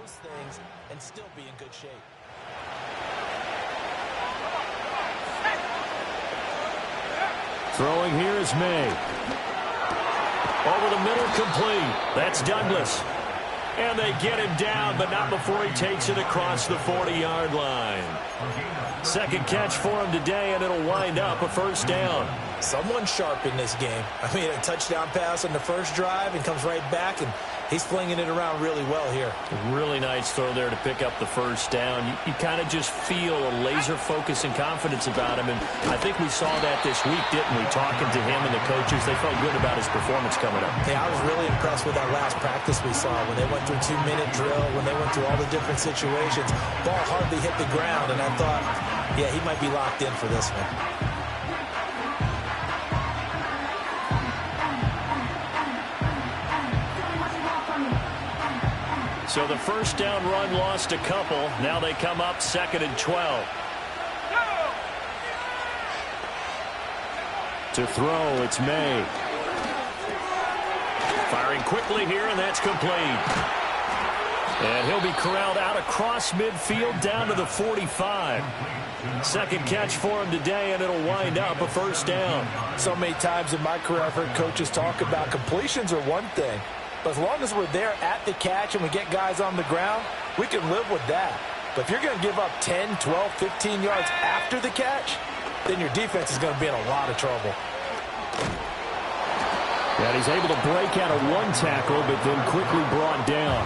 those things and still be in good shape. Throwing here is May. Over the middle, complete. That's Douglas. And they get him down, but not before he takes it across the 40-yard line. Second catch for him today, and it'll wind up a first down. Someone sharp in this game. I mean, a touchdown pass on the first drive and comes right back, and he's flinging it around really well here. Really nice throw there to pick up the first down. You kind of just feel a laser focus and confidence about him, and I think we saw that this week, didn't we? Talking to him and the coaches, they felt good about his performance coming up. Yeah, I was really impressed with that last practice we saw when they went through 2-minute drill, when they went through all the different situations. Ball hardly hit the ground, and I thought, yeah, he might be locked in for this one. So the first down run lost a couple. Now they come up 2nd and 12. To throw, it's May. Firing quickly here, and that's complete. And he'll be corralled out across midfield down to the 45. Second catch for him today, and it'll wind up a first down. So many times in my career I've heard coaches talk about completions are one thing. But as long as we're there at the catch and we get guys on the ground, we can live with that. But if you're going to give up 10, 12, 15 yards after the catch, then your defense is going to be in a lot of trouble. And he's able to break out of one tackle, but then quickly brought down.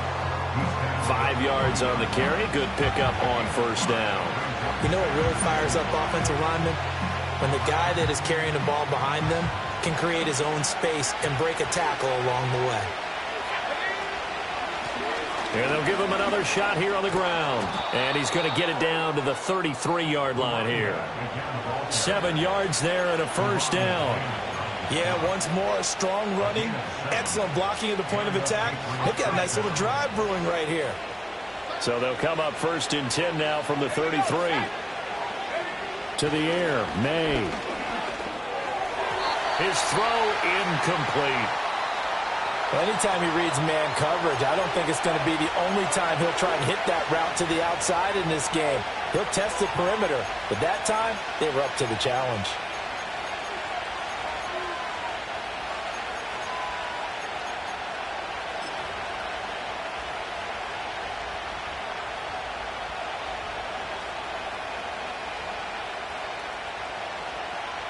5 yards on the carry. Good pickup on first down. You know what really fires up offensive linemen? When the guy that is carrying the ball behind them can create his own space and break a tackle along the way. And they'll give him another shot here on the ground. And he's going to get it down to the 33-yard line here. 7 yards there and a first down. Yeah, once more, strong running, excellent blocking at the point of attack. They've got a nice little drive brewing right here. So they'll come up 1st and 10 now from the 33. To the air, May. His throw incomplete. Well, anytime he reads man coverage, I don't think it's going to be the only time he'll try and hit that route to the outside in this game. He'll test the perimeter, but that time, they were up to the challenge.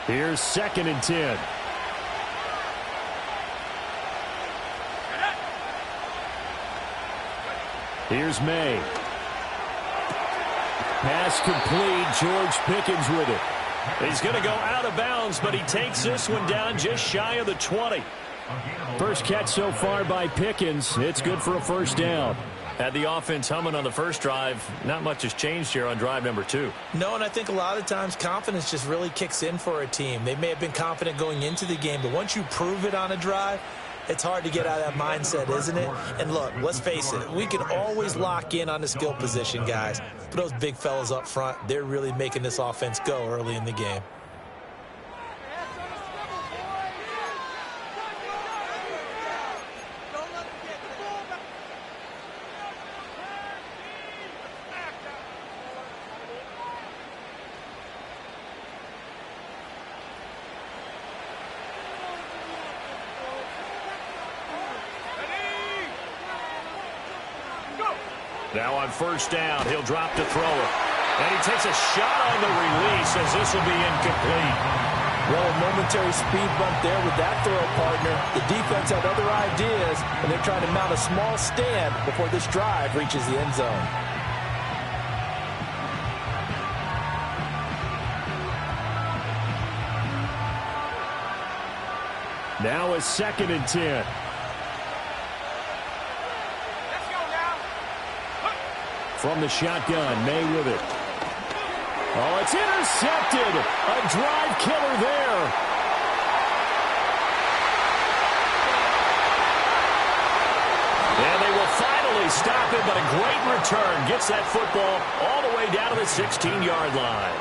Here's 2nd and 10. Here's May. Pass complete. George Pickens with it. He's going to go out of bounds, but he takes this one down just shy of the 20. First catch so far by Pickens. It's good for a first down. Had the offense humming on the first drive. Not much has changed here on drive number 2. No, and I think a lot of times confidence just really kicks in for a team. They may have been confident going into the game, but once you prove it on a drive, it's hard to get out of that mindset, isn't it? And look, let's face it, we can always lock in on the skill position, guys. But those big fellas up front, they're really making this offense go early in the game. Now on first down, he'll drop to throw it. And he takes a shot on the release as this will be incomplete. Well, a momentary speed bump there with that throw, partner. The defense had other ideas, and they're trying to mount a small stand before this drive reaches the end zone. Now a 2nd and 10. From the shotgun, May with it. Oh, it's intercepted. A drive killer there. And they will finally stop him, but a great return. Gets that football all the way down to the 16-yard line.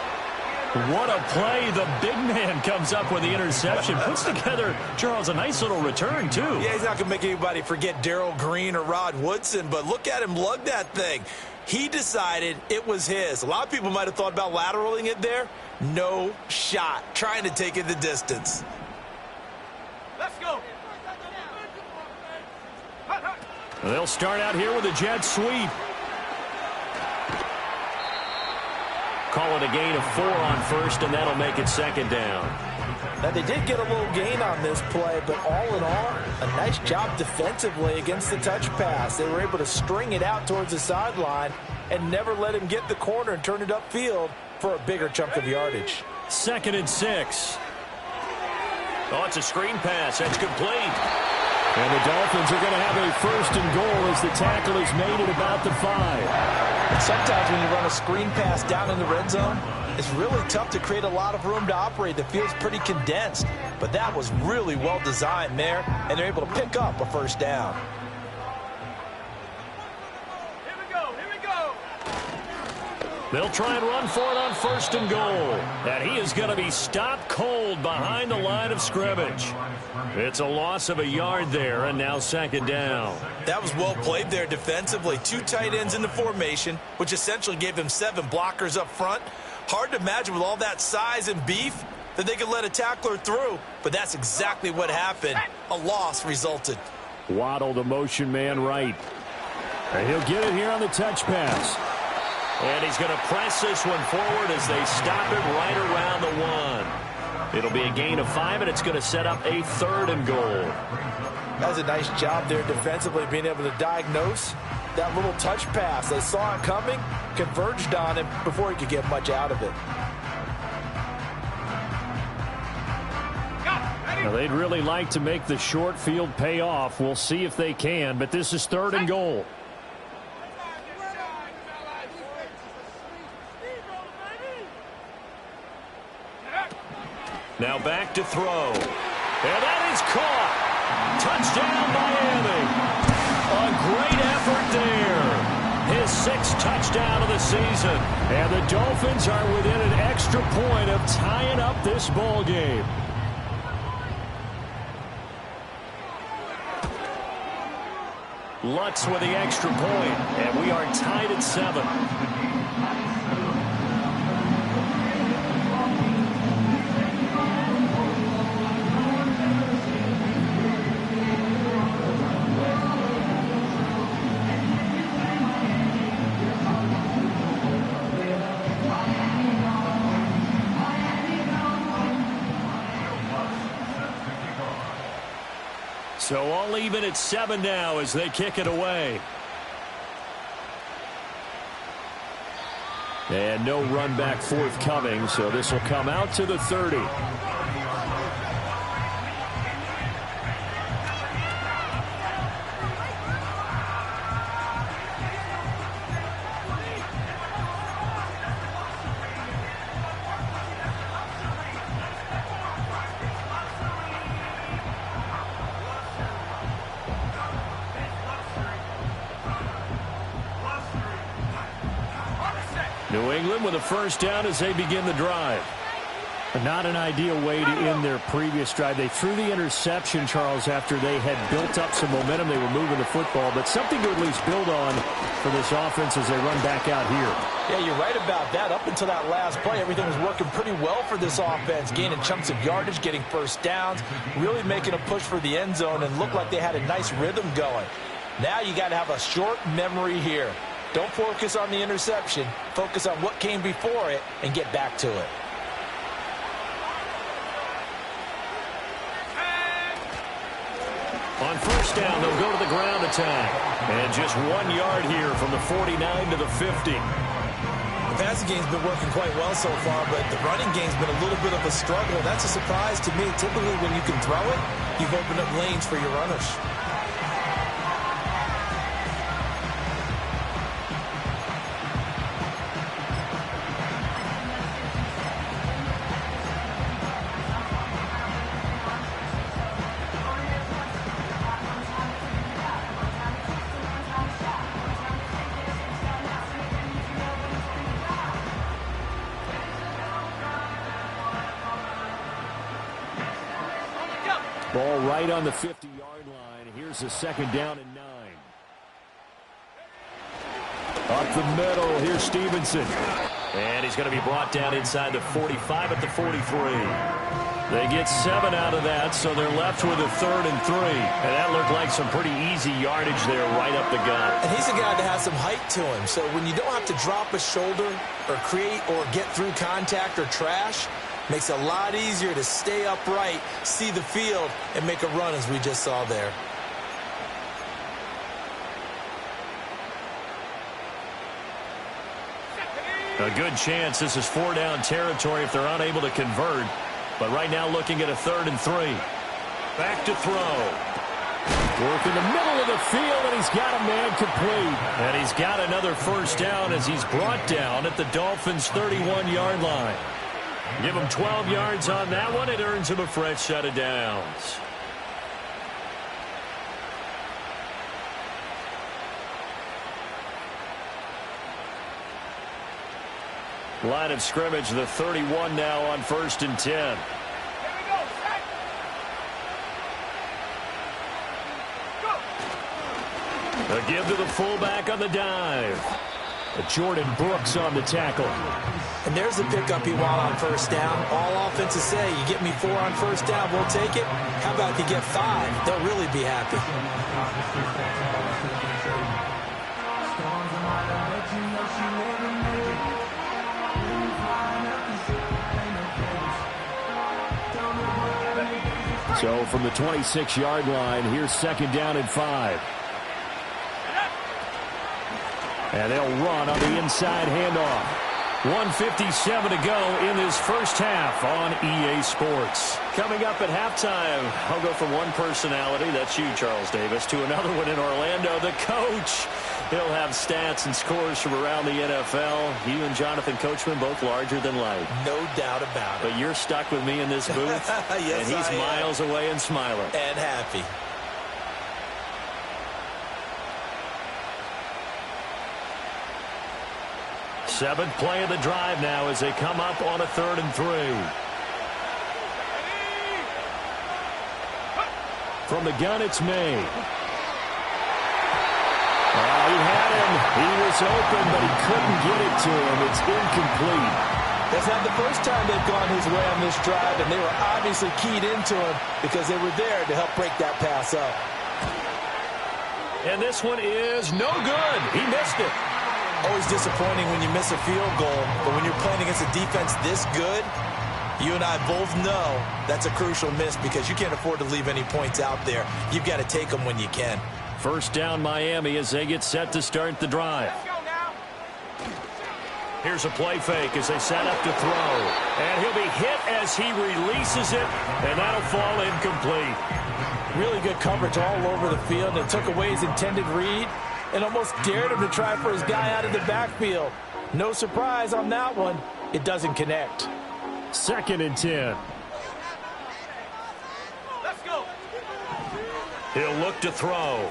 What a play. The big man comes up with the interception. Puts together, Charles, a nice little return, too. Yeah, he's not going to make anybody forget Darrell Green or Rod Woodson, but look at him lug that thing. He decided it was his. A lot of people might have thought about lateraling it there. No shot. Trying to take it the distance. Let's go. They'll start out here with a jet sweep. Call it a gain of 4 on first, and that'll make it second down. Now, they did get a little gain on this play, but all in all, a nice job defensively against the touch pass. They were able to string it out towards the sideline and never let him get the corner and turn it upfield for a bigger chunk of yardage. 2nd and 6. Oh, it's a screen pass. That's complete. And the Dolphins are going to have a 1st and goal as the tackle is made at about the 5. Sometimes when you run a screen pass down in the red zone, it's really tough to create a lot of room to operate. The field's pretty condensed, but that was really well designed there, and they're able to pick up a 1st down. They'll try and run for it on 1st and goal. And he is going to be stopped cold behind the line of scrimmage. It's a loss of a yard there, and now 2nd down. That was well played there defensively. 2 tight ends in the formation, which essentially gave them 7 blockers up front. Hard to imagine with all that size and beef that they could let a tackler through, but that's exactly what happened. A loss resulted. Waddle, the motion man, right. And he'll get it here on the touch pass. And he's going to press this one forward as they stop it right around the 1. It'll be a gain of 5, and it's going to set up a 3rd and goal. That was a nice job there defensively, being able to diagnose that little touch pass. They saw it coming, converged on him before he could get much out of it. Now, they'd really like to make the short field pay off. We'll see if they can, but this is 3rd and goal. Now back to throw. And that is caught. Touchdown, Miami. A great effort there. His 6th touchdown of the season. And the Dolphins are within an extra point of tying up this ball game. Lutz with the extra point. And we are tied at 7. So all even at 7 now as they kick it away. And no run back forthcoming, so this will come out to the 30. New England with a 1st down as they begin the drive. Not an ideal way to end their previous drive. They threw the interception, Charles, after they had built up some momentum. They were moving the football, but something to at least build on for this offense as they run back out here. Yeah, you're right about that. Up until that last play, everything was working pretty well for this offense, gaining chunks of yardage, getting 1st downs, really making a push for the end zone, and looked like they had a nice rhythm going. Now you got to have a short memory here. Don't focus on the interception. Focus on what came before it and get back to it. On 1st down, they'll go to the ground attack. And just 1 yard here from the 49 to the 50. The passing game's been working quite well so far, but the running game's been a little bit of a struggle. That's a surprise to me. Typically, when you can throw it, you've opened up lanes for your runners. Ball right on the 50-yard line. Here's a second down and 9. Up the middle, here's Stevenson. And he's going to be brought down inside the 45 at the 43. They get 7 out of that, so they're left with a 3rd and 3. And that looked like some pretty easy yardage there right up the gut. And he's a guy that has some height to him, so when you don't have to drop a shoulder or create or get through contact or trash, makes it a lot easier to stay upright, see the field, and make a run as we just saw there. A good chance this is 4-down territory if they're unable to convert. But right now looking at a 3rd and 3. Back to throw. Work in the middle of the field, and he's got a man complete. And he's got another first down as he's brought down at the Dolphins' 31-yard line. Give him 12 yards on that one. It earns him a fresh set of downs. Line of scrimmage, the 31 now on 1st and 10. A give to the fullback on the dive. Jordan Brooks on the tackle. And there's the pickup you want on 1st down. All offenses say, you get me 4 on 1st down, we'll take it. How about if you get 5? They'll really be happy. So from the 26-yard line, here's 2nd down and 5. And they'll run on the inside handoff. 1:57 to go in this first half on EA Sports. Coming up at halftime, I'll go from one personality, that's you, Charles Davis, to another one in Orlando, the coach. He'll have stats and scores from around the NFL. You and Jonathan Coachman both larger than life. No doubt about it. But you're stuck with me in this booth, yes, and he's miles away and smiling. And happy. Seventh play of the drive now as they come up on a 3rd and 3. From the gun, it's May. He had him. He was open, but he couldn't get it to him. It's incomplete. That's not the first time they've gone his way on this drive, and they were obviously keyed into him because they were there to help break that pass up. And this one is no good. He missed it. Always disappointing when you miss a field goal, but when you're playing against a defense this good, you and I both know that's a crucial miss because you can't afford to leave any points out there. You've got to take them when you can. First down Miami as they get set to start the drive. Here's a play fake as they set up to throw. And he'll be hit as he releases it, and that'll fall incomplete. Really good coverage all over the field. It took away his intended read and almost dared him to try for his guy out of the backfield. No surprise on that one. It doesn't connect. 2nd and 10. Let's go. He'll look to throw.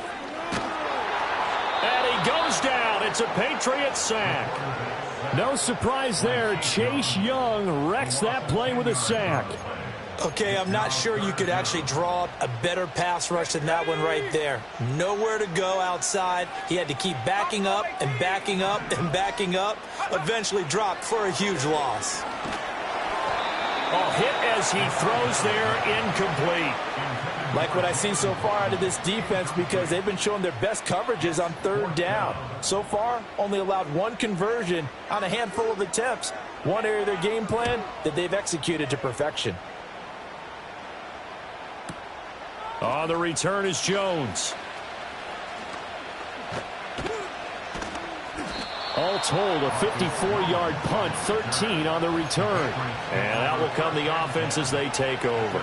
And he goes down. It's a Patriot sack. No surprise there. Chase Young wrecks that play with a sack. Okay, I'm not sure you could actually draw up a better pass rush than that one right there. Nowhere to go outside. He had to keep backing up and backing up and backing up. Eventually dropped for a huge loss. A hit as he throws there, incomplete. Like what I see so far out of this defense because they've been showing their best coverages on 3rd down. So far, only allowed 1 conversion on a handful of attempts. One area of their game plan that they've executed to perfection. On the return is Jones. All told, a 54-yard punt, 13 on the return. And out will come the offense as they take over.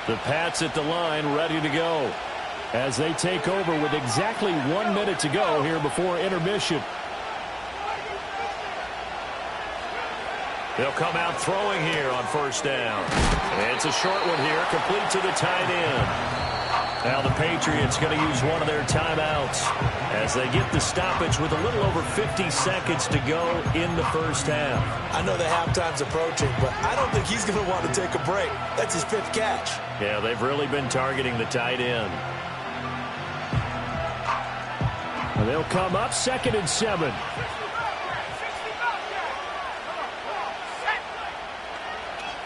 The Pats at the line, ready to go. As they take over with exactly 1 minute to go here before intermission. They'll come out throwing here on 1st down. It's a short one here, complete to the tight end. Now the Patriots going to use one of their timeouts as they get the stoppage with a little over 50 seconds to go in the first half. I know the halftime's approaching, but I don't think he's going to want to take a break. That's his 5th catch. Yeah, they've really been targeting the tight end. And they'll come up 2nd and 7.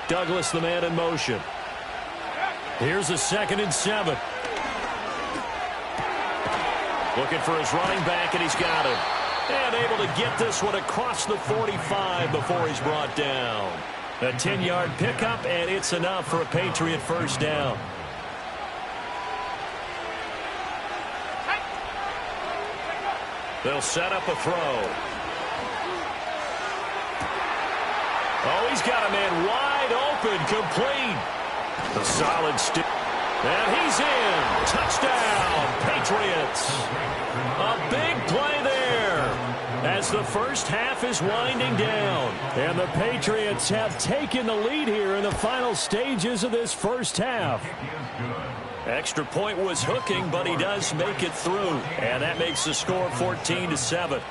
Douglas, the man in motion. Here's a 2nd and 7. Looking for his running back, and he's got it. And able to get this one across the 45 before he's brought down. A 10-yard pickup, and it's enough for a Patriot first down. They'll set up a throw. Oh, he's got a man wide open, complete. A solid stick. And he's in. Touchdown, Patriots. A big play there as the first half is winding down. And the Patriots have taken the lead here in the final stages of this first half. Extra point was hooking, but he does make it through. And that makes the score 14-7.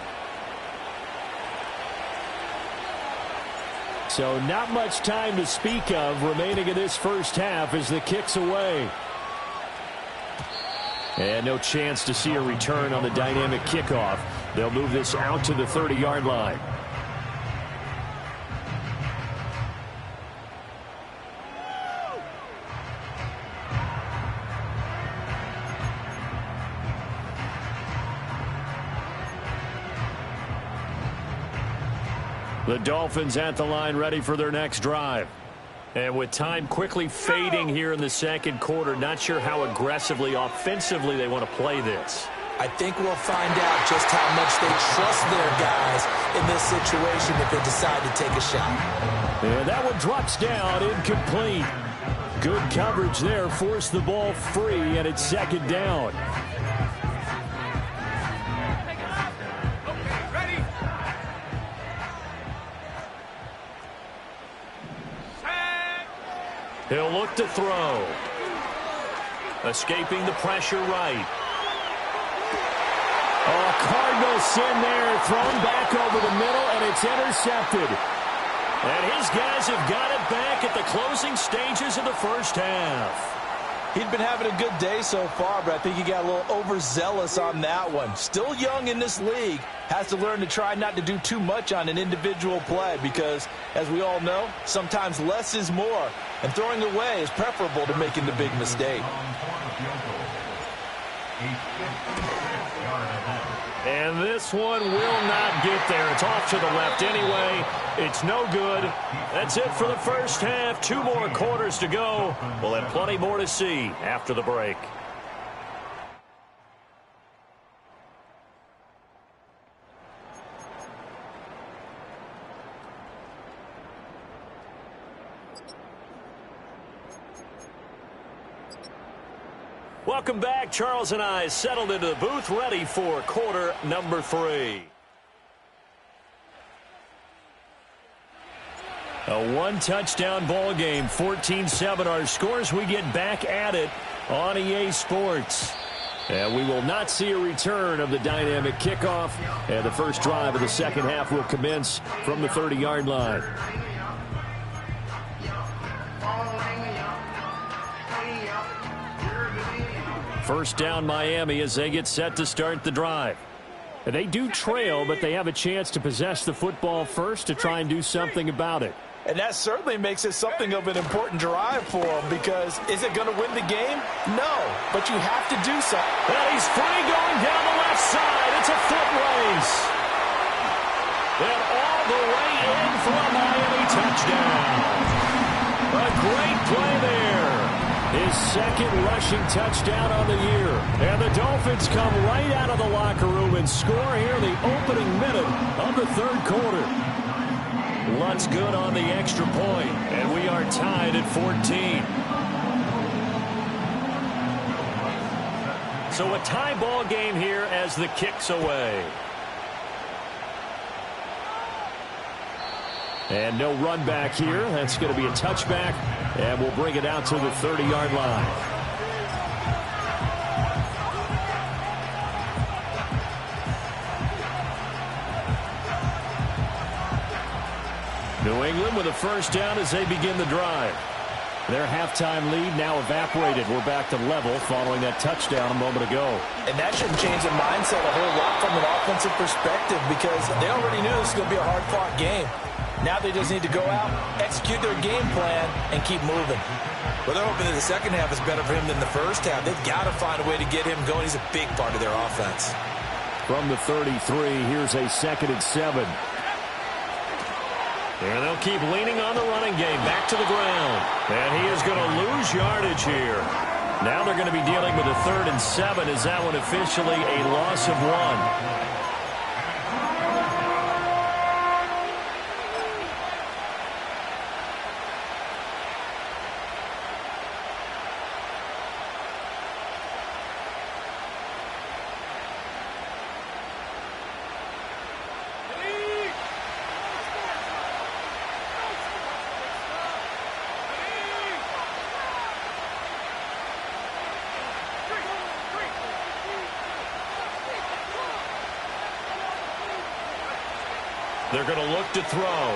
So not much time to speak of remaining in this first half as the kick's away. And no chance to see a return on the dynamic kickoff. They'll move this out to the 30-yard line. The Dolphins at the line ready for their next drive. And with time quickly fading here in the second quarter, not sure how aggressively, offensively they want to play this. I think we'll find out just how much they trust their guys in this situation if they decide to take a shot. And that one drops down, incomplete. Good coverage there, forced the ball free, and it's 2nd down. He'll look to throw. Escaping the pressure right. Oh, Cardinal sin there, thrown back over the middle, and it's intercepted. And his guys have got it back at the closing stages of the first half. He'd been having a good day so far, but I think he got a little overzealous on that one. Still young in this league. Has to learn to try not to do too much on an individual play because, as we all know, sometimes less is more. And throwing away is preferable to making the big mistake. And this one will not get there. It's off to the left anyway. It's no good. That's it for the first half. 2 more quarters to go. We'll have plenty more to see after the break. Welcome back. Charles and I settled into the booth, ready for quarter number 3. A 1-touchdown ball game, 14-7 our scores. We get back at it on EA Sports. And we will not see a return of the dynamic kickoff. And the first drive of the second half will commence from the 30-yard line. First down Miami as they get set to start the drive. And they do trail, but they have a chance to possess the football first to try and do something about it. And that certainly makes it something of an important drive for them because is it going to win the game? No, but you have to do something. And he's free going down the left side. It's a foot race. And all the way in for a Miami touchdown. A great play there. His second rushing touchdown on the year. And the Dolphins come right out of the locker room and score here in the opening minute of the third quarter. Lutz good on the extra point, and we are tied at 14. So a tie ball game here as the kick's away. And no run back here. That's going to be a touchback, and we'll bring it out to the 30-yard line. New England with a first down as they begin the drive. Their halftime lead now evaporated. We're back to level following that touchdown a moment ago. And that shouldn't change the mindset a whole lot from an offensive perspective because they already knew this was going to be a hard-fought game. Now they just need to go out, execute their game plan, and keep moving. Well, they're hoping that the second half is better for him than the first half. They've got to find a way to get him going. He's a big part of their offense. From the 33, here's a 2nd and 7. And they'll keep leaning on the running game back to the ground. And he is going to lose yardage here. Now they're going to be dealing with a 3rd and 7. Is that one officially a loss of 1? They're going to look to throw.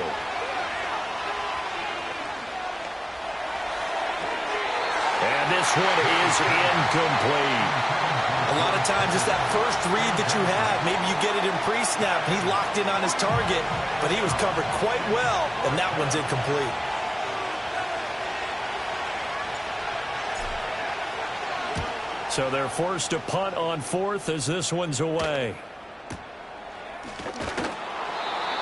And this one is incomplete. A lot of times it's that first read that you have. Maybe you get it in pre-snap. He locked in on his target, but he was covered quite well, and that one's incomplete. So they're forced to punt on 4th as this one's away.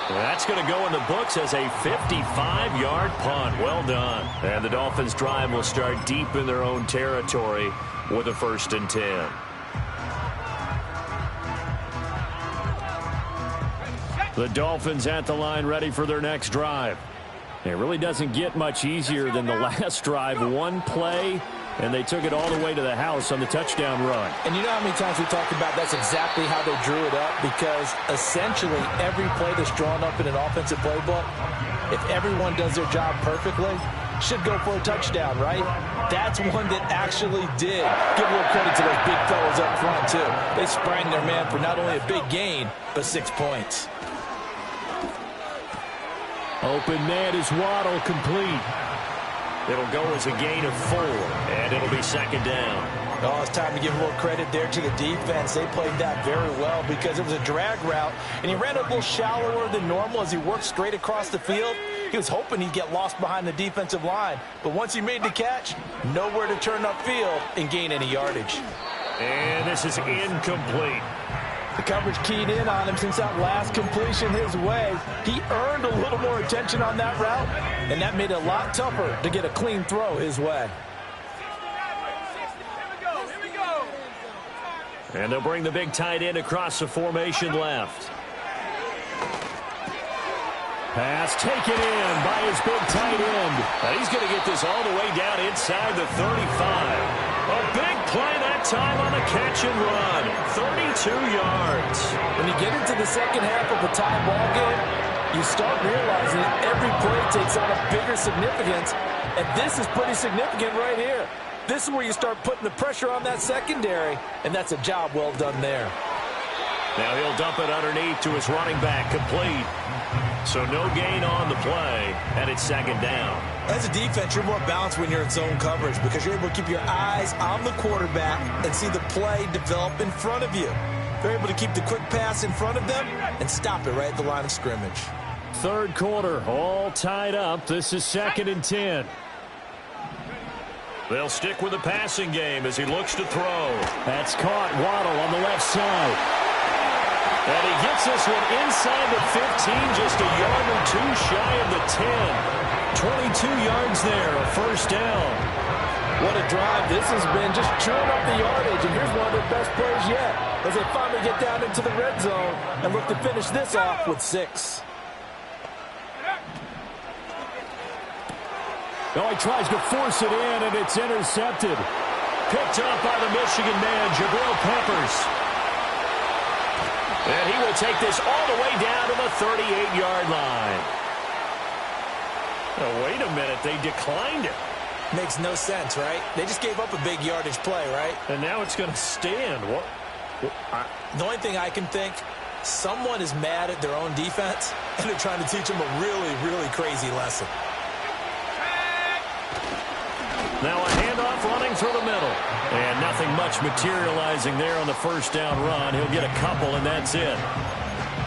That's going to go in the books as a 55-yard punt. Well done. And the Dolphins' drive will start deep in their own territory with a 1st and 10. The Dolphins at the line ready for their next drive. It really doesn't get much easier than the last drive. One play, and they took it all the way to the house on the touchdown run. And you know how many times we talked about that's exactly how they drew it up? Because essentially every play that's drawn up in an offensive playbook, if everyone does their job perfectly, should go for a touchdown, right? That's one that actually did. Give a little credit to those big fellas up front, too. They sprang their man for not only a big gain, but 6 points. Open man is Waddle, complete. It'll go as a gain of 4, and it'll be 2nd down. Oh, it's time to give a little credit there to the defense. They played that very well because it was a drag route, and he ran a little shallower than normal as he worked straight across the field. He was hoping he'd get lost behind the defensive line, but once he made the catch, nowhere to turn upfield and gain any yardage. And this is incomplete. The coverage keyed in on him since that last completion his way. He earned a little more attention on that route, and that made it a lot tougher to get a clean throw his way. And they'll bring the big tight end across the formation left. Pass taken in by his big tight end. And he's going to get this all the way down inside the 35. A big play that time on the catch and run. 32 yards. When you get into the second half of a tie ball game, you start realizing that every play takes on a bigger significance, and this is pretty significant right here. This is where you start putting the pressure on that secondary, and that's a job well done there. Now he'll dump it underneath to his running back, complete. So no gain on the play, and it's 2nd down. As a defense, you're more balanced when you're in zone coverage because you're able to keep your eyes on the quarterback and see the play develop in front of you. They're able to keep the quick pass in front of them and stop it right at the line of scrimmage. 3rd quarter, all tied up. This is 2nd and 10. They'll stick with the passing game as he looks to throw. That's caught. Waddle on the left side. And he gets this one inside the 15, just a yard or 2 shy of the 10. 22 yards there, a 1st down. What a drive this has been, just chewing up the yardage. And here's one of their best plays yet as they finally get down into the red zone and look to finish this off with 6. Now he tries to force it in, and it's intercepted. Picked up by the Michigan man, Jabril Peppers. And he will take this all the way down to the 38-yard line. Oh, wait a minute. They declined it. Makes no sense, right? They just gave up a big yardage play, right? And now it's going to stand. What? The only thing I can think Someone is mad at their own defense, and they're trying to teach them a really, really crazy lesson. Now a handoff running through the middle. And nothing much materializing there on the first down run. He'll get a couple, and that's it.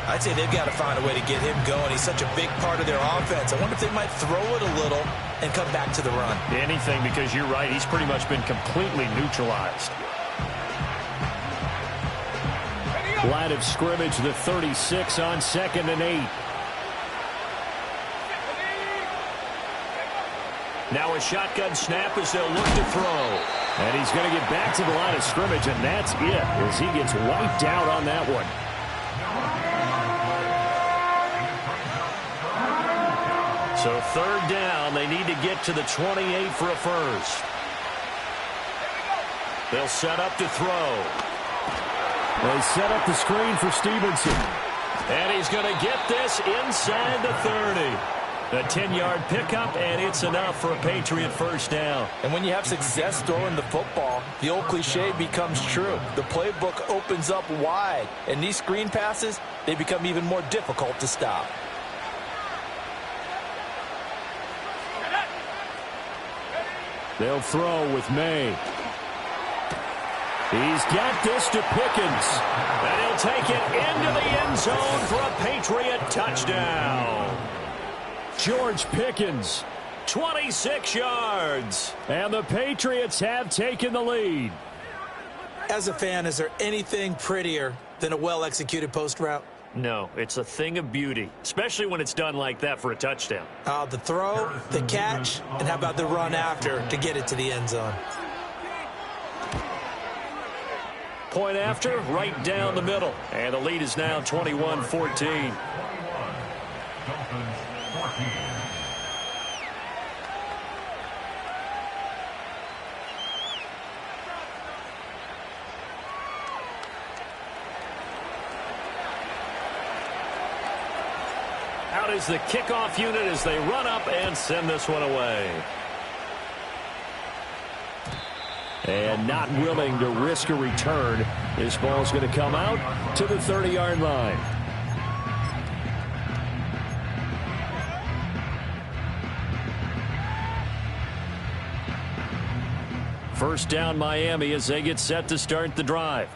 I'd say they've got to find a way to get him going. He's such a big part of their offense. I wonder if they might throw it a little and come back to the run. Anything, because you're right. He's pretty much been completely neutralized. Line of scrimmage, the 36 on 2nd and 8. Now a shotgun snap as they'll look to throw. And he's going to get back to the line of scrimmage, and that's it as he gets wiped out on that one. So 3rd down, they need to get to the 28 for a first. They'll set up to throw. They set up the screen for Stevenson. And he's going to get this inside the 30. A 10-yard pickup, and it's enough for a Patriot first down. And when you have success throwing the football, the old cliche becomes true. The playbook opens up wide, and these screen passes, they become even more difficult to stop. They'll throw with May. He's got this to Pickens. And he'll take it into the end zone for a Patriot touchdown. George Pickens, 26 yards. And the Patriots have taken the lead. As a fan, is there anything prettier than a well-executed post route? No, it's a thing of beauty, especially when it's done like that for a touchdown. The throw, the catch, and how about the run after to get it to the end zone? Point after, right down the middle. And the lead is now 21-14. Out is the kickoff unit as they run up and send this one away. And not willing to risk a return. This ball's going to come out to the 30-yard line. First down Miami as they get set to start the drive.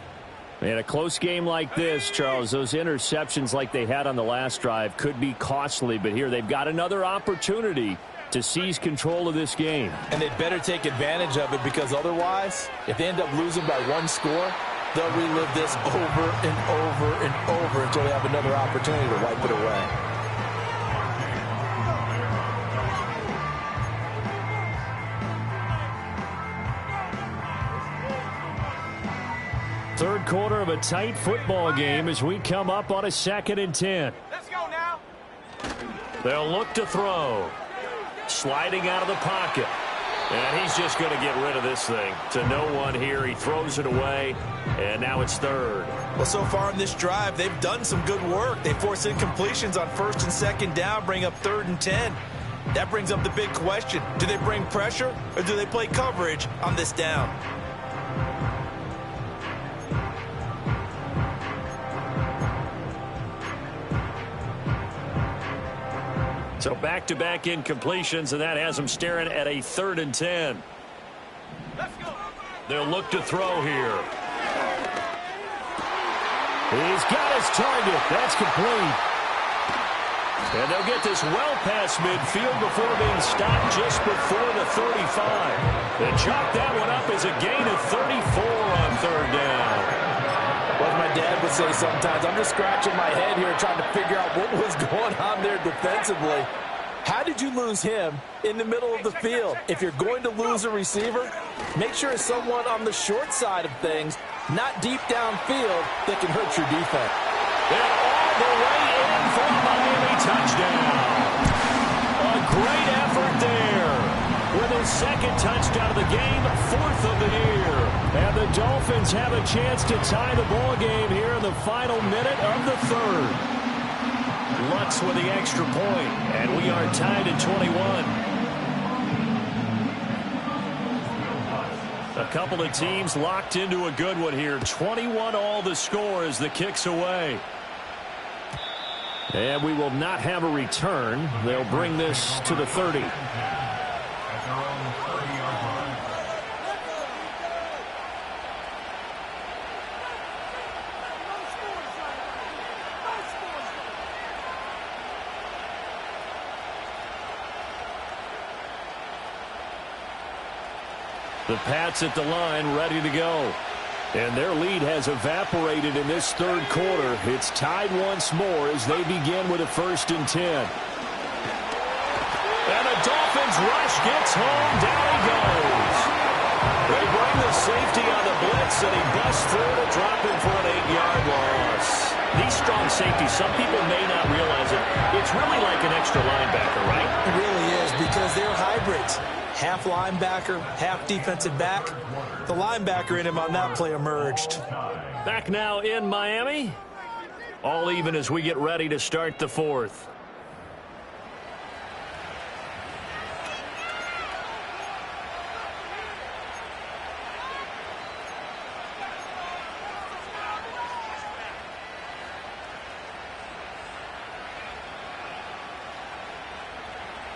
In a close game like this, Charles, those interceptions like they had on the last drive could be costly, but here they've got another opportunity to seize control of this game. And they'd better take advantage of it, because otherwise, if they end up losing by 1 score, they'll relive this over and over and over until they have another opportunity to wipe it away. Third quarter of a tight football game as we come up on a 2nd and 10. Let's go now. They'll look to throw. Sliding out of the pocket. And he's just going to get rid of this thing. To no one here. He throws it away. And now it's 3rd. Well, so far in this drive, they've done some good work. They force incompletions on 1st and 2nd down, bring up 3rd and 10. That brings up the big question. Do they bring pressure, or do they play coverage on this down? So back-to-back incompletions, and that has them staring at a 3rd and 10. Let's go. They'll look to throw here. He's got his target. That's complete. And they'll get this well past midfield before being stopped just before the 35. They chop that one up as a gain of 34 on 3rd down. Well, as my dad would say sometimes, I'm just scratching my head here trying to figure out what was going on there defensively. How did you lose him in the middle of the field? If you're going to lose a receiver, make sure it's someone on the short side of things, not deep downfield, that can hurt your defense. And all the way in for a Miami touchdown. A great effort there. With his 2nd touchdown of the game, 4th of the year. And the Dolphins have a chance to tie the ball game here in the final minute of the 3rd. Lutz with the extra point, and we are tied at 21. A couple of teams locked into a good one here. 21 all the score as the kick's away. And we will not have a return. They'll bring this to the 30. The Pats at the line, ready to go. And their lead has evaporated in this third quarter. It's tied once more as they begin with a 1st and 10. And the Dolphins rush gets home. Down he goes. They bring the safety on the blitz, and he busts through to drop him for an 8-yard loss. These strong safeties, some people may not realize it. It's really like an extra linebacker, right? It really is, because they're hybrids. Half linebacker, half defensive back. The linebacker in him on that play emerged. Back now in Miami. All even as we get ready to start the 4th.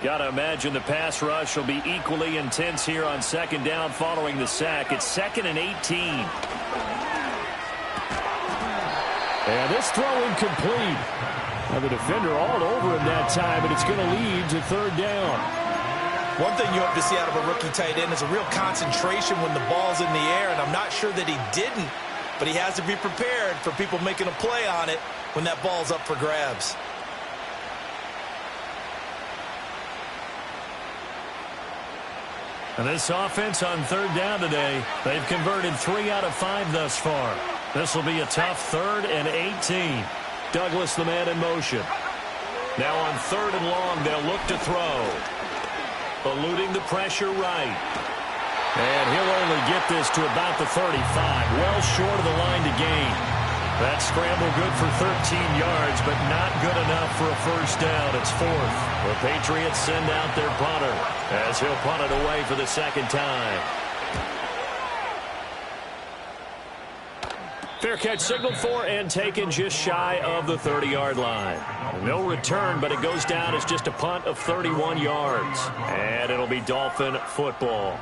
Got to imagine the pass rush will be equally intense here on 2nd down following the sack. It's 2nd and 18. And this throw incomplete. Now the defender all over him that time, and it's going to lead to 3rd down. One thing you hope to see out of a rookie tight end is a real concentration when the ball's in the air, and I'm not sure that he didn't, but he has to be prepared for people making a play on it when that ball's up for grabs. And this offense on 3rd down today, they've converted 3 out of 5 thus far. This will be a tough 3rd and 18. Douglas, the man in motion. Now on 3rd and long, they'll look to throw. Eluding the pressure right. And he'll only get this to about the 35, well short of the line to gain. That scramble good for 13 yards, but not good enough for a 1st down. It's 4th. The Patriots send out their punter as he'll punt it away for the 2nd time. Fair catch signaled for and taken just shy of the 30-yard line. No return, but it goes down as just a punt of 31 yards. And it'll be Dolphin football.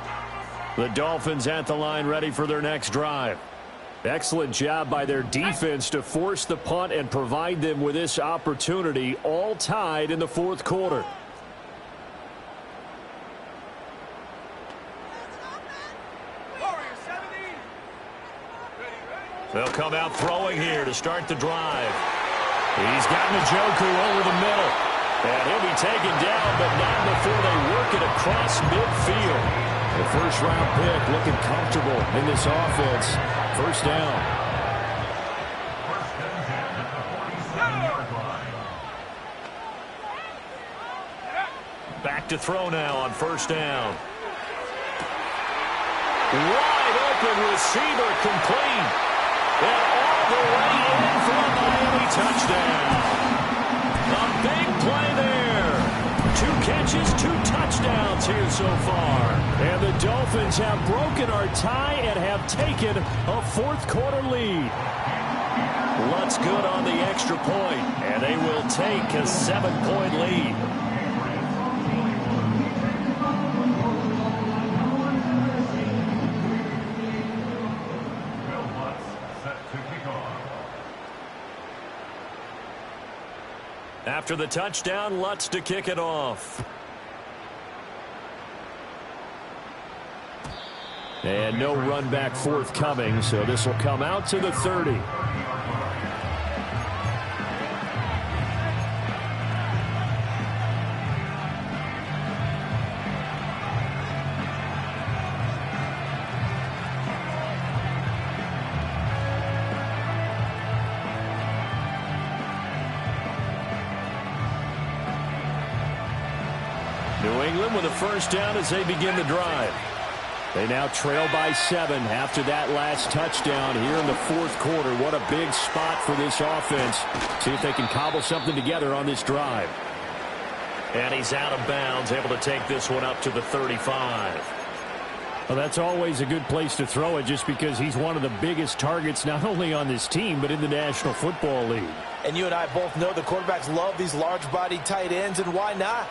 The Dolphins at the line ready for their next drive. Excellent job by their defense to force the punt and provide them with this opportunity, all tied in the 4th quarter. They'll come out throwing here to start the drive. He's got Njoku over the middle. And he'll be taken down, but not before they work it across midfield. The 1st-round pick looking comfortable in this offense. 1st down. Back to throw now on 1st down. Wide open receiver complete. And all the way in for a Miami touchdown. A big play there. 2 catches, 2 touchdowns here so far. And the Dolphins have broken our tie and have taken a 4th quarter lead. Lutz good on the extra point, and they will take a 7-point lead. After the touchdown, Lutz to kick it off. And no run back forthcoming, so this will come out to the 30. New England with a 1st down as they begin the drive. They now trail by 7 after that last touchdown here in the 4th quarter. What a big spot for this offense. See if they can cobble something together on this drive. And he's out of bounds, able to take this one up to the 35. Well, that's always a good place to throw it just because he's one of the biggest targets not only on this team but in the National Football League. And you and I both know the quarterbacks love these large-bodied tight ends, and why not?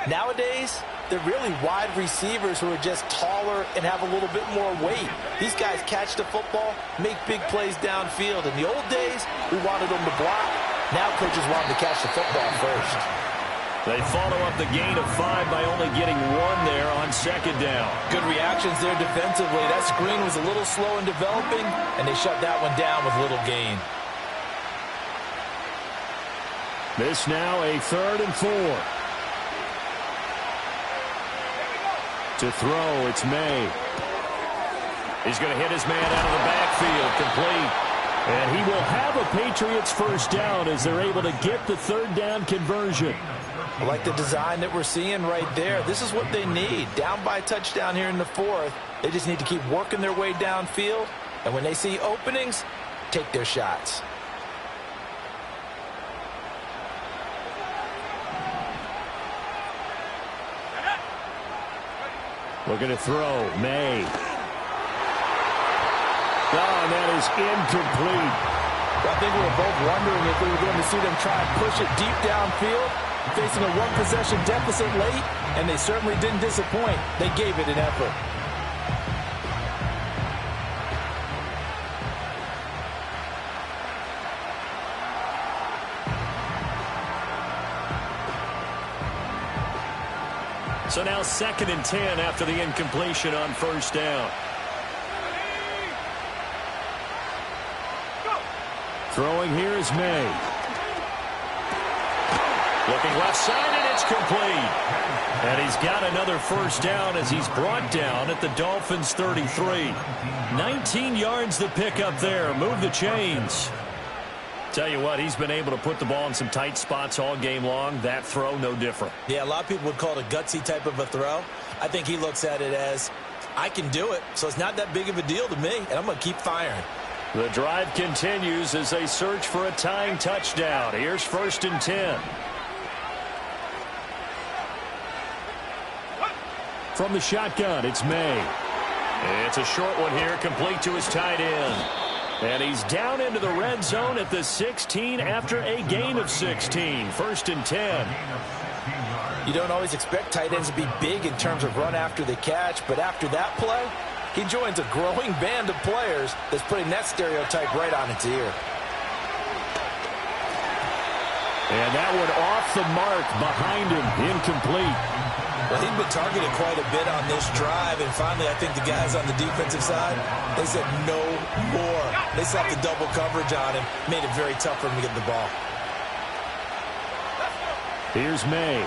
Nowadays, they're really wide receivers who are just taller and have a little bit more weight. These guys catch the football, make big plays downfield. In the old days, we wanted them to block. Now coaches want them to catch the football first. They follow up the gain of 5 by only getting 1 there on second down. Good reactions there defensively. That screen was a little slow in developing, and they shut that one down with little gain. This now a 3rd and 4. To throw, it's May. He's going to hit his man out of the backfield, complete. And he will have a Patriots first down as they're able to get the 3rd down conversion. I like the design that we're seeing right there. This is what they need. Down by a touchdown here in the 4th. They just need to keep working their way downfield. And when they see openings, take their shots. Looking to throw, May. Oh, and that is incomplete. I think we were both wondering if we were going to see them try and push it deep downfield, facing a one-possession deficit late, and they certainly didn't disappoint. They gave it an effort. So now 2nd and 10 after the incompletion on first down. Throwing here is May. Looking left side, and it's complete. And he's got another first down as he's brought down at the Dolphins' 33. 19 yards to pick up there. Move the chains. Tell you what, he's been able to put the ball in some tight spots all game long. That throw, no different. Yeah, a lot of people would call it a gutsy type of a throw. I think he looks at it as, I can do it, so it's not that big of a deal to me, and I'm going to keep firing. The drive continues as they search for a tying touchdown. Here's 1st and 10. From the shotgun, it's May. It's a short one here, complete to his tight end. And he's down into the red zone at the 16 after a gain of 16. 1st and 10. You don't always expect tight ends to be big in terms of run after the catch, but after that play, he joins a growing band of players that's putting that stereotype right on its ear. And that one off the mark behind him, incomplete. Well, he'd been targeted quite a bit on this drive, and finally I think the guys on the defensive side, they said no more. They slapped the double coverage on him, made it very tough for him to get the ball. Here's May.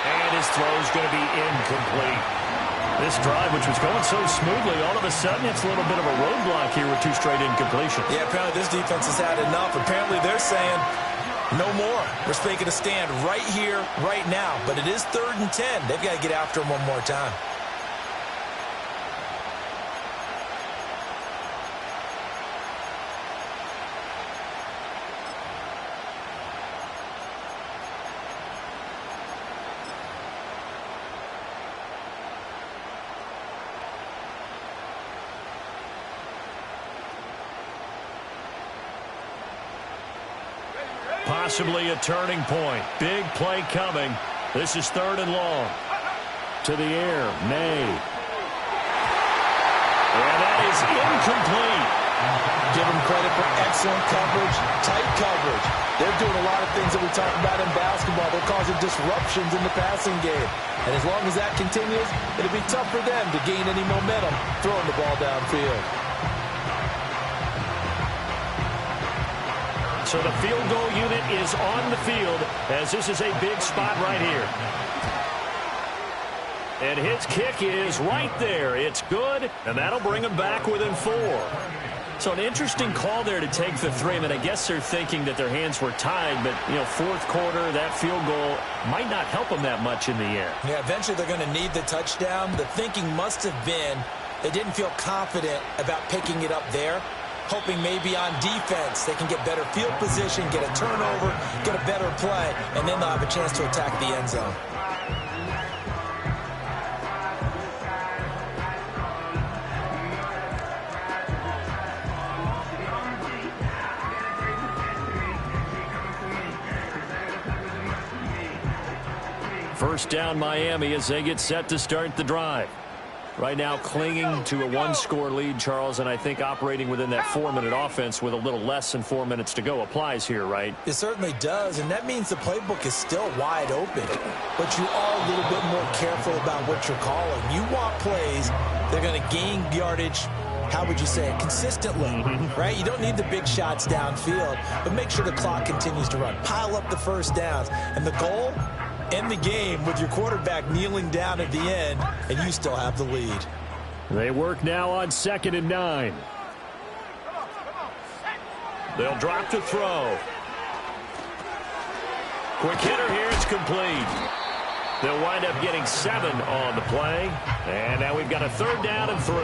And his throw's going to be incomplete. This drive, which was going so smoothly, all of a sudden it's a little bit of a roadblock here with 2 straight incompletions. Yeah, apparently this defense has had enough. Apparently they're saying no more. We're making a stand right here, right now. But it is 3rd and 10. They've got to get after him one more time. Possibly a turning point. Big play coming. This is 3rd and long. To the air, May. And that is incomplete. Give them credit for excellent coverage, tight coverage. They're doing a lot of things that we talk about in basketball. They're causing disruptions in the passing game. And as long as that continues, it'll be tough for them to gain any momentum throwing the ball downfield. So the field goal unit is on the field as this is a big spot right here. And his kick is right there. It's good, and that'll bring him back within 4. So an interesting call there to take the 3. I mean, I guess they're thinking that their hands were tied, but, you know, 4th quarter, that field goal might not help them that much in the air. Yeah, eventually they're going to need the touchdown. The thinking must have been they didn't feel confident about picking it up there, hoping maybe on defense they can get better field position, get a turnover, get a better play, and then they'll have a chance to attack the end zone. First down Miami as they get set to start the drive. Right now clinging to a one-score lead, Charles, and I think operating within that 4-minute offense with a little less than 4 minutes to go applies here, right? It certainly does, and that means the playbook is still wide open. But you are a little bit more careful about what you're calling. You want plays that are going to gain yardage, how would you say it, consistently, right? You don't need the big shots downfield, but make sure the clock continues to run. Pile up the first downs, and the goal, end the game with your quarterback kneeling down at the end, and you still have the lead. They work now on 2nd and 9. They'll drop to throw. Quick hitter here, it's complete. They'll wind up getting 7 on the play. And now we've got a 3rd down and 3.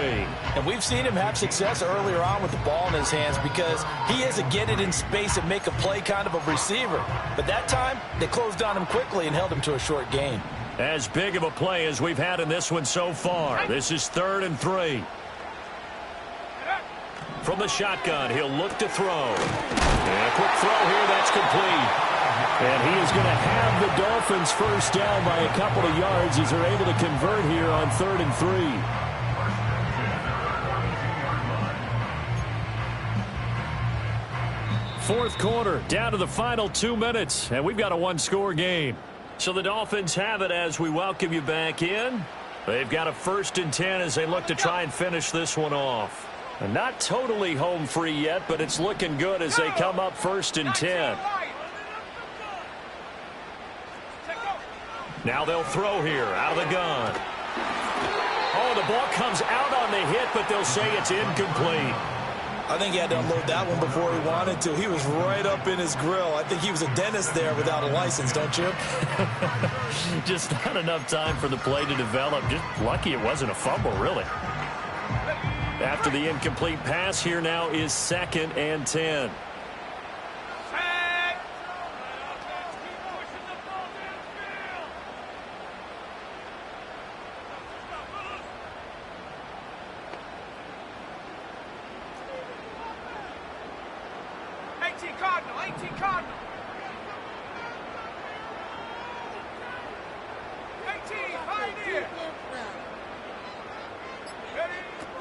And we've seen him have success earlier on with the ball in his hands because he is a get it in space and make a play kind of a receiver. But that time, they closed on him quickly and held him to a short gain. As big of a play as we've had in this one so far. This is 3rd and 3. From the shotgun, he'll look to throw. And a quick throw here, that's complete. And he is going to have the Dolphins first down by a couple of yards as they're able to convert here on 3rd and 3. Fourth quarter, down to the final 2 minutes, and we've got a one-score game. So the Dolphins have it as we welcome you back in. They've got a 1st and 10 as they look to try and finish this one off. And not totally home free yet, but it's looking good as they come up 1st and 10. Now they'll throw here out of the gun. Oh, the ball comes out on the hit, but they'll say it's incomplete. I think he had to unload that one before he wanted to. He was right up in his grill. I think he was a dentist there without a license, don't you? Just not enough time for the play to develop. Just lucky it wasn't a fumble, really. After the incomplete pass, here now is 2nd and 10.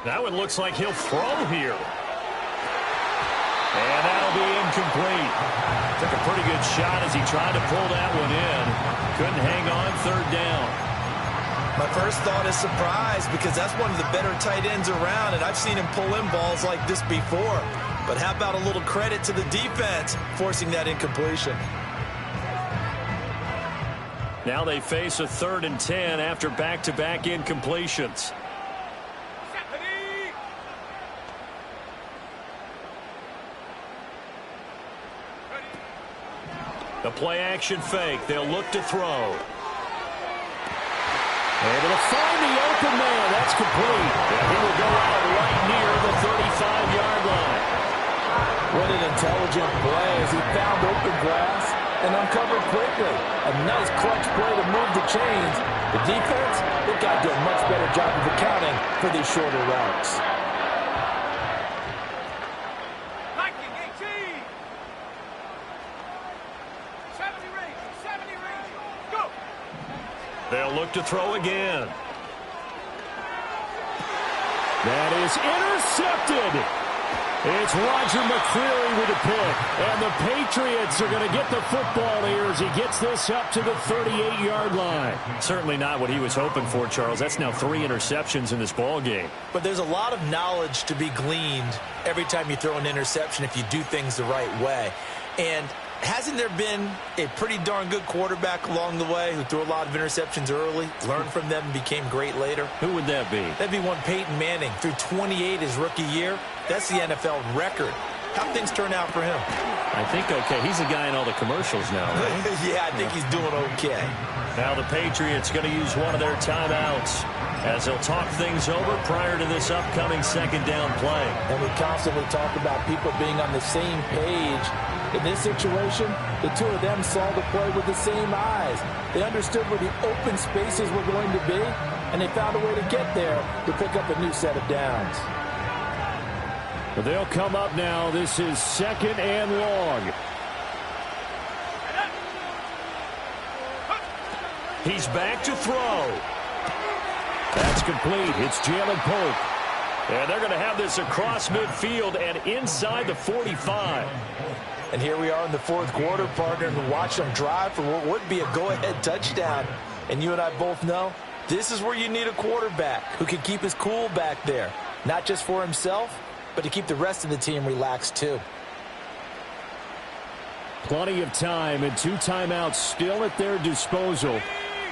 Now it looks like he'll throw here. And that'll be incomplete. Took a pretty good shot as he tried to pull that one in. Couldn't hang on 3rd down. My first thought is surprise because that's one of the better tight ends around, and I've seen him pull in balls like this before. But how about a little credit to the defense forcing that incompletion? Now they face a 3rd and 10 after back-to-back incompletions. The play-action fake. They'll look to throw. Able to find the open man. That's complete. And he will go out right near the 35-yard line. What an intelligent play as he found open grass and uncovered quickly. A nice clutch play to move the chains. The defense, they've got to do a much better job of accounting for these shorter routes. They'll look to throw again. That is intercepted. It's Roger McCreary with a pick. And the Patriots are going to get the football here as he gets this up to the 38-yard line. Certainly not what he was hoping for, Charles. That's now 3 interceptions in this ball game. But there's a lot of knowledge to be gleaned every time you throw an interception if you do things the right way. And hasn't there been a pretty darn good quarterback along the way who threw a lot of interceptions early, learned from them, and became great later? Who would that be? That'd be one Peyton Manning. Threw 28 his rookie year. That's the NFL record. How things turn out for him? I think okay. He's a guy in all the commercials now, right? Yeah, I think he's doing okay. Now the Patriots going to use one of their timeouts as they'll talk things over prior to this upcoming 2nd down play. And we constantly talk about people being on the same page. In this situation, the two of them saw the play with the same eyes. They understood where the open spaces were going to be, and they found a way to get there to pick up a new set of downs. They'll come up now. This is 2nd and long. He's back to throw. That's complete. It's Jalen Polk. And they're going to have this across midfield and inside the 45. And here we are in the fourth quarter, partner, and watch them drive for what would be a go-ahead touchdown. And you and I both know this is where you need a quarterback who can keep his cool back there. Not just for himself, but to keep the rest of the team relaxed too. Plenty of time and 2 timeouts still at their disposal.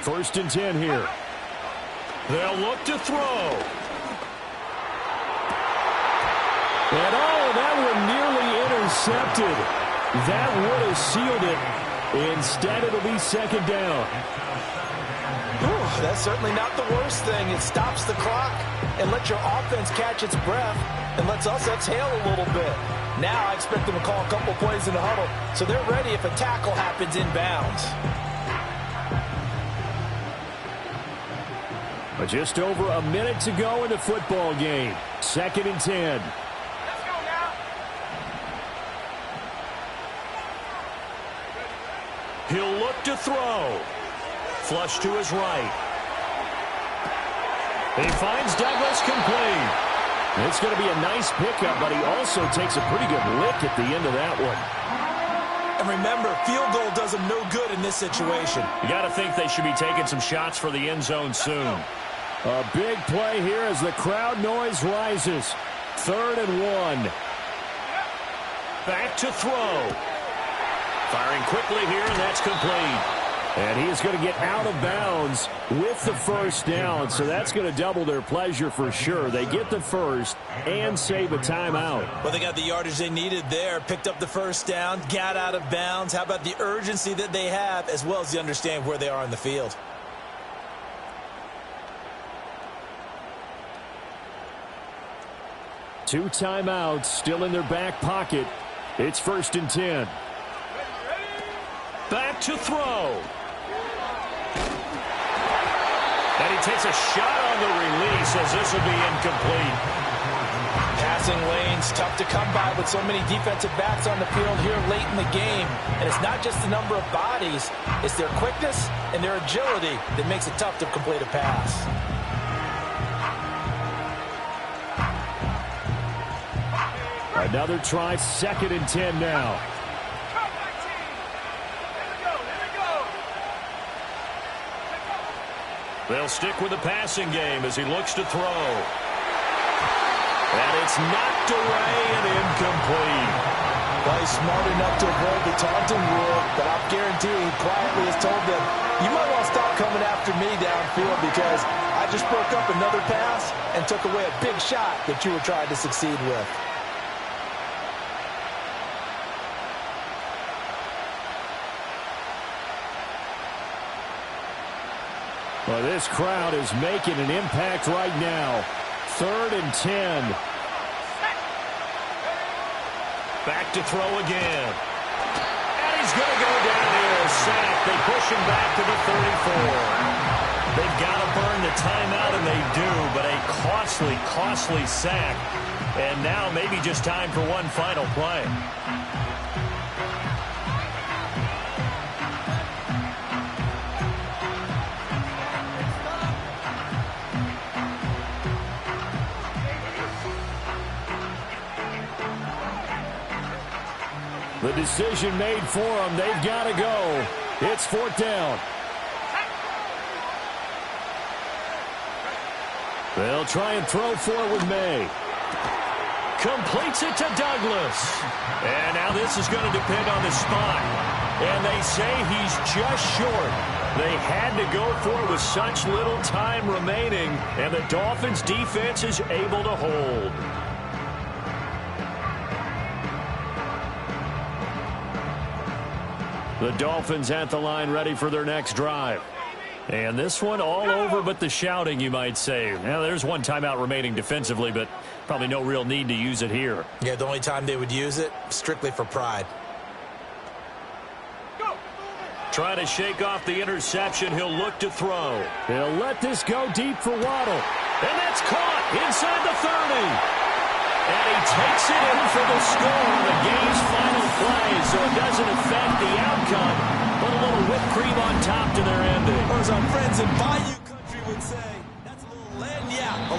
1st and 10 here. They'll look to throw. And that one nearly intercepted. That would have sealed it. Instead, it'll be 2nd down. Ooh, that's certainly not the worst thing. It stops the clock and lets your offense catch its breath and lets us exhale a little bit. Now I expect them to call a couple plays in the huddle so they're ready if a tackle happens inbounds. But just over a minute to go in the football game. 2nd and 10. Let's go now. He'll look to throw. Flush to his right. He finds Douglas complete. It's going to be a nice pickup, but he also takes a pretty good lick at the end of that one. And remember, field goal does them no good in this situation. You got to think they should be taking some shots for the end zone soon. A big play here as the crowd noise rises. 3rd and 1. Back to throw. Firing quickly here, and that's complete. And he is going to get out of bounds with the 1st down, so that's going to double their pleasure for sure. They get the 1st and save a timeout. Well, they got the yardage they needed there, picked up the 1st down, got out of bounds. How about the urgency that they have, as well as the understand where they are on the field? Two timeouts still in their back pocket. It's 1st and 10. Back to throw. And he takes a shot on the release as this will be incomplete. Passing lanes, tough to come by with so many defensive backs on the field here late in the game. And it's not just the number of bodies, it's their quickness and their agility that makes it tough to complete a pass. Another try, 2nd and 10 now. They'll stick with the passing game as he looks to throw. And it's knocked away and incomplete. Well, he's smart enough to avoid the taunting rule, but I guarantee he quietly has told them, you might want to stop coming after me downfield because I just broke up another pass and took away a big shot that you were trying to succeed with. Well, this crowd is making an impact right now. 3rd and 10. Back to throw again. And he's going to go down here. Sack. They push him back to the 34. They've got to burn the timeout, and they do, but a costly, costly sack. And now maybe just time for one final play. The decision made for them. They've got to go. It's 4th down. They'll try and throw for it with May. Completes it to Douglas. And now this is going to depend on the spot. And they say he's just short. They had to go for it with such little time remaining. And the Dolphins' defense is able to hold. The Dolphins at the line ready for their next drive. And this one all over but the shouting, you might say. Now, there's one timeout remaining defensively, but probably no real need to use it here. Yeah, the only time they would use it, strictly for pride. Trying to shake off the interception. He'll look to throw. He'll let this go deep for Waddle. And that's caught inside the 30. And he takes it in for the score on the game's final play, so it doesn't affect the outcome. Put a little whipped cream on top to their ending. Or as our friends in Bayou Country would say, that's a little lagniappe. A little